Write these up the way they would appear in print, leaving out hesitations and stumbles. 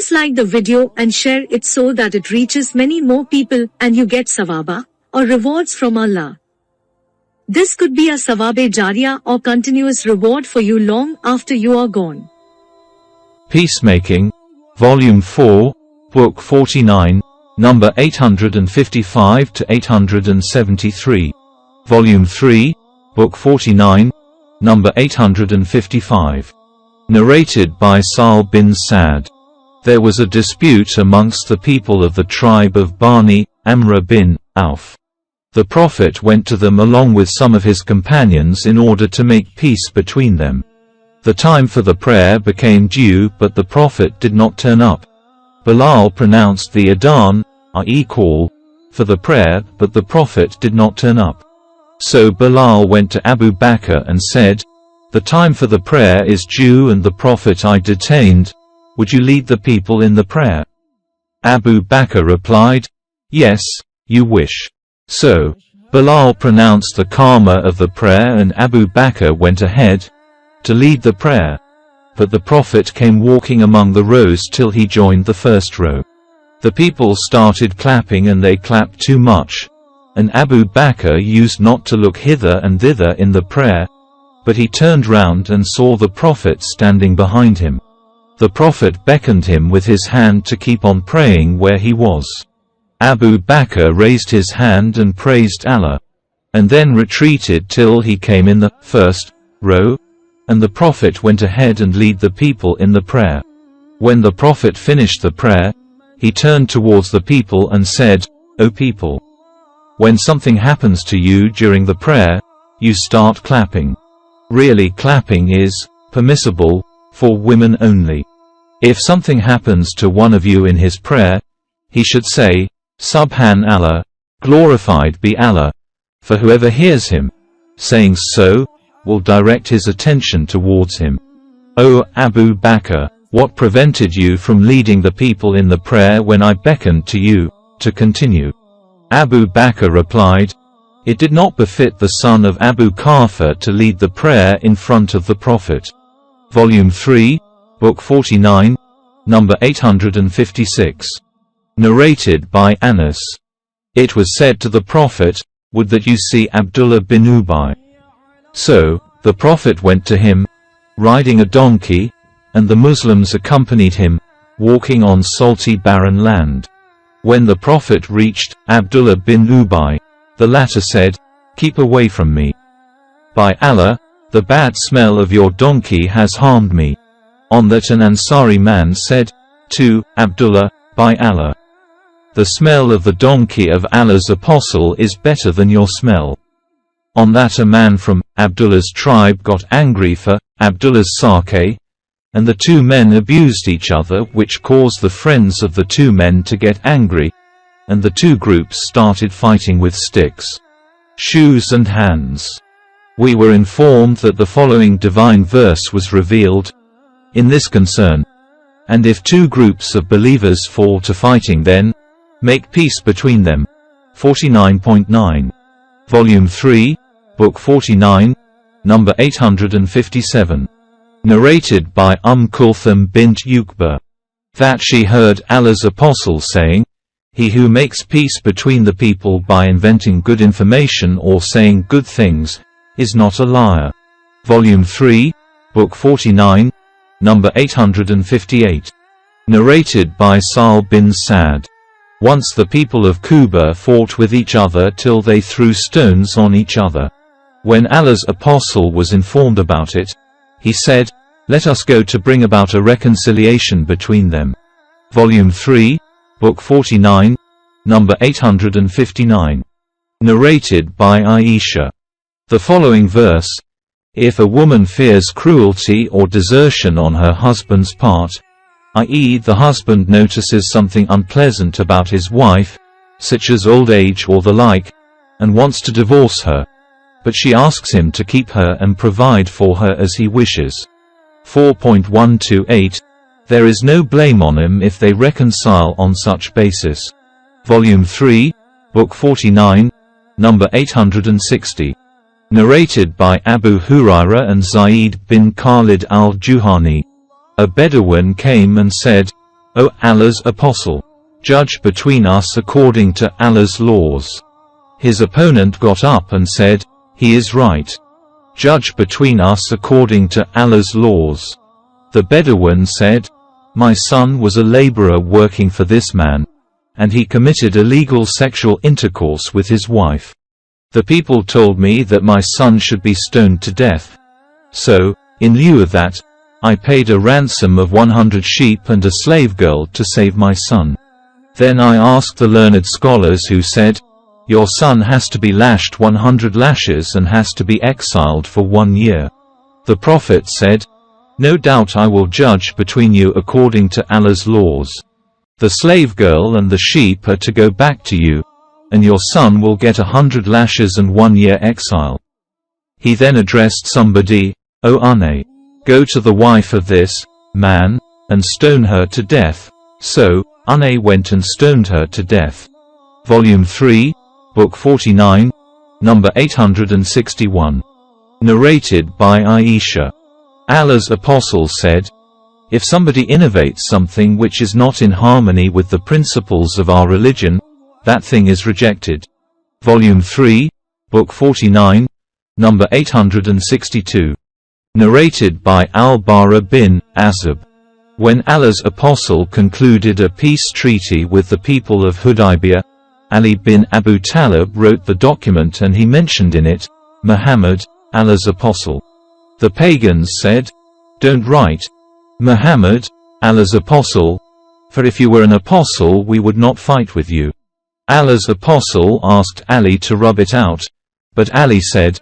Please like the video and share it so that it reaches many more people and you get sawaba, or rewards from Allah. This could be a sawabe jariyah or continuous reward for you long after you are gone. Peacemaking, Volume 4, Book 49, number 855 to 873. Volume 3, Book 49, number 855. Narrated by Sa'al bin Sa'd. There was a dispute amongst the people of the tribe of Bani Amr bin Auf. The Prophet went to them along with some of his companions in order to make peace between them. The time for the prayer became due, but the Prophet did not turn up. Bilal pronounced the adhan, i.e. call, for the prayer, but the Prophet did not turn up. So Bilal went to Abu Bakr and said, "The time for the prayer is due and the Prophet I detained. Would you lead the people in the prayer?" Abu Bakr replied, "Yes, you wish." So, Bilal pronounced the Qama of the prayer and Abu Bakr went ahead to lead the prayer. But the Prophet came walking among the rows till he joined the first row. The people started clapping and they clapped too much, and Abu Bakr used not to look hither and thither in the prayer, but he turned round and saw the Prophet standing behind him. The Prophet beckoned him with his hand to keep on praying where he was. Abu Bakr raised his hand and praised Allah, and then retreated till he came in the first row, and the Prophet went ahead and led the people in the prayer. When the Prophet finished the prayer, he turned towards the people and said, "O people, when something happens to you during the prayer, you start clapping. Really, clapping is permissible for women only. If something happens to one of you in his prayer, he should say, 'Subhan Allah, glorified be Allah,' for whoever hears him saying so will direct his attention towards him. O Abu Bakr, what prevented you from leading the people in the prayer when I beckoned to you to continue?" Abu Bakr replied, "It did not befit the son of Abu Kafir to lead the prayer in front of the Prophet." Volume 3, Book 49, number 856. Narrated by Anas. It was said to the Prophet, "Would that you see Abdullah bin Ubay." So, the Prophet went to him, riding a donkey, and the Muslims accompanied him, walking on salty barren land. When the Prophet reached Abdullah bin Ubay, the latter said, "Keep away from me. By Allah, the bad smell of your donkey has harmed me." On that an Ansari man said to Abdullah, "By Allah, the smell of the donkey of Allah's apostle is better than your smell." On that a man from Abdullah's tribe got angry for Abdullah's sake, and the two men abused each other, which caused the friends of the two men to get angry, and the two groups started fighting with sticks, shoes and hands. We were informed that the following divine verse was revealed in this concern: "And if two groups of believers fall to fighting, then make peace between them." 49.9. Volume 3, Book 49, number 857. Narrated by Kulthum bint Uqba. That she heard Allah's apostle saying, "He who makes peace between the people by inventing good information or saying good things, is not a liar." Volume 3, Book 49, number 858. Narrated by Sa'al bin Sa'd. Once the people of Kuba fought with each other till they threw stones on each other. When Allah's apostle was informed about it, he said, "Let us go to bring about a reconciliation between them." Volume 3, Book 49, number 859. Narrated by Aisha. The following verse: "If a woman fears cruelty or desertion on her husband's part, i.e. the husband notices something unpleasant about his wife, such as old age or the like, and wants to divorce her, but she asks him to keep her and provide for her as he wishes." 4.128. There is no blame on him if they reconcile on such basis. Volume 3, Book 49, number 860. Narrated by Abu Hurairah and Zayd bin Khalid al-Juhani. A Bedouin came and said, O Allah's Apostle, judge between us according to Allah's laws. His opponent got up and said, he is right. Judge between us according to Allah's laws. The Bedouin said, my son was a laborer working for this man, and he committed illegal sexual intercourse with his wife. The people told me that my son should be stoned to death. So, in lieu of that, I paid a ransom of 100 sheep and a slave girl to save my son. Then I asked the learned scholars who said, your son has to be lashed 100 lashes and has to be exiled for 1 year. The Prophet said, no doubt I will judge between you according to Allah's laws. The slave girl and the sheep are to go back to you, and your son will get 100 lashes and 1 year exile. He then addressed somebody, O Ane, go to the wife of this man, and stone her to death. So, Ane went and stoned her to death. Volume 3, Book 49, number 861. Narrated by Aisha. Allah's Apostle said, if somebody innovates something which is not in harmony with the principles of our religion, that thing is rejected. Volume 3, Book 49, number 862. Narrated by Al-Bara bin Azib. When Allah's Apostle concluded a peace treaty with the people of Hudaybiyah, Ali bin Abu Talib wrote the document and he mentioned in it, Muhammad, Allah's Apostle. The pagans said, don't write, Muhammad, Allah's Apostle, for if you were an apostle we would not fight with you. Allah's Apostle asked Ali to rub it out, but Ali said,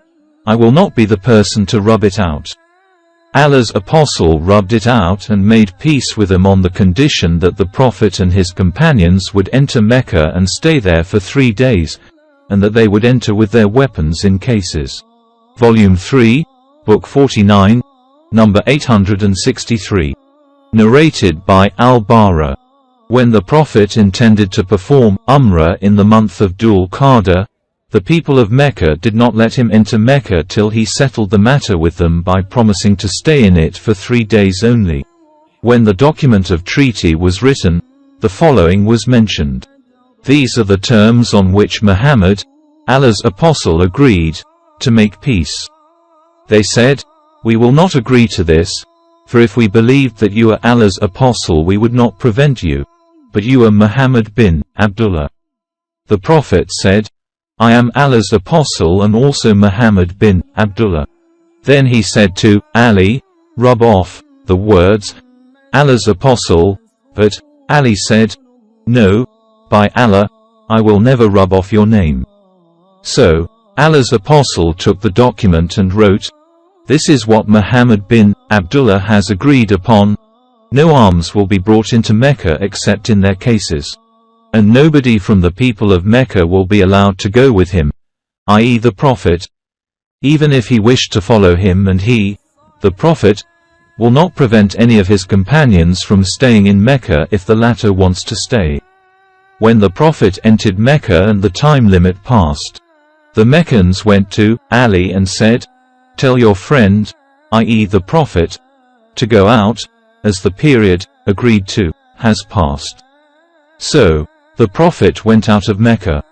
I will not be the person to rub it out. Allah's Apostle rubbed it out and made peace with them on the condition that the Prophet and his companions would enter Mecca and stay there for 3 days, and that they would enter with their weapons in cases. Volume 3, Book 49, number 863. Narrated by Al-Bara. When the Prophet intended to perform Umrah in the month of Dhul Qa'dah, the people of Mecca did not let him enter Mecca till he settled the matter with them by promising to stay in it for 3 days only. When the document of treaty was written, the following was mentioned. These are the terms on which Muhammad, Allah's Apostle, agreed to make peace. They said, we will not agree to this, for if we believed that you are Allah's Apostle we would not prevent you, but you are Muhammad bin Abdullah. The Prophet said, I am Allah's Apostle and also Muhammad bin Abdullah. Then he said to Ali, rub off the words, Allah's Apostle, but Ali said, no, by Allah, I will never rub off your name. So, Allah's Apostle took the document and wrote, this is what Muhammad bin Abdullah has agreed upon. No arms will be brought into Mecca except in their cases. And nobody from the people of Mecca will be allowed to go with him, i.e. the Prophet, even if he wished to follow him, and he, the Prophet, will not prevent any of his companions from staying in Mecca if the latter wants to stay. When the Prophet entered Mecca and the time limit passed, the Meccans went to Ali and said, tell your friend, i.e. the Prophet, to go out, as the period, agreed to, has passed. So, the Prophet went out of Mecca.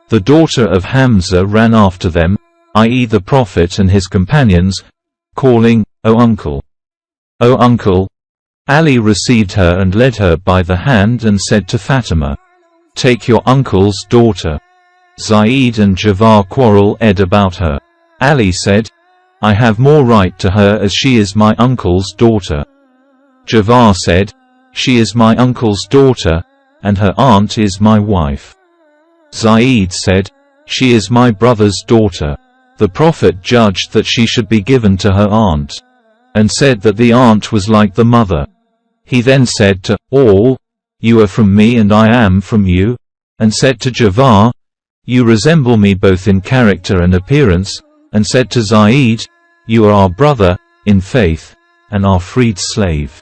The daughter of Hamza ran after them, i.e. the Prophet and his companions, calling, O uncle! O uncle! Ali received her and led her by the hand and said to Fatima, take your uncle's daughter. Zaid and Jafar quarreled about her. Ali said, I have more right to her as she is my uncle's daughter. Jafar said, she is my uncle's daughter, and her aunt is my wife. Zaid said, she is my brother's daughter. The Prophet judged that she should be given to her aunt, and said that the aunt was like the mother. He then said to all, you are from me and I am from you, and said to Jafar, you resemble me both in character and appearance, and said to Zaid, you are our brother, in faith, and our freed slave.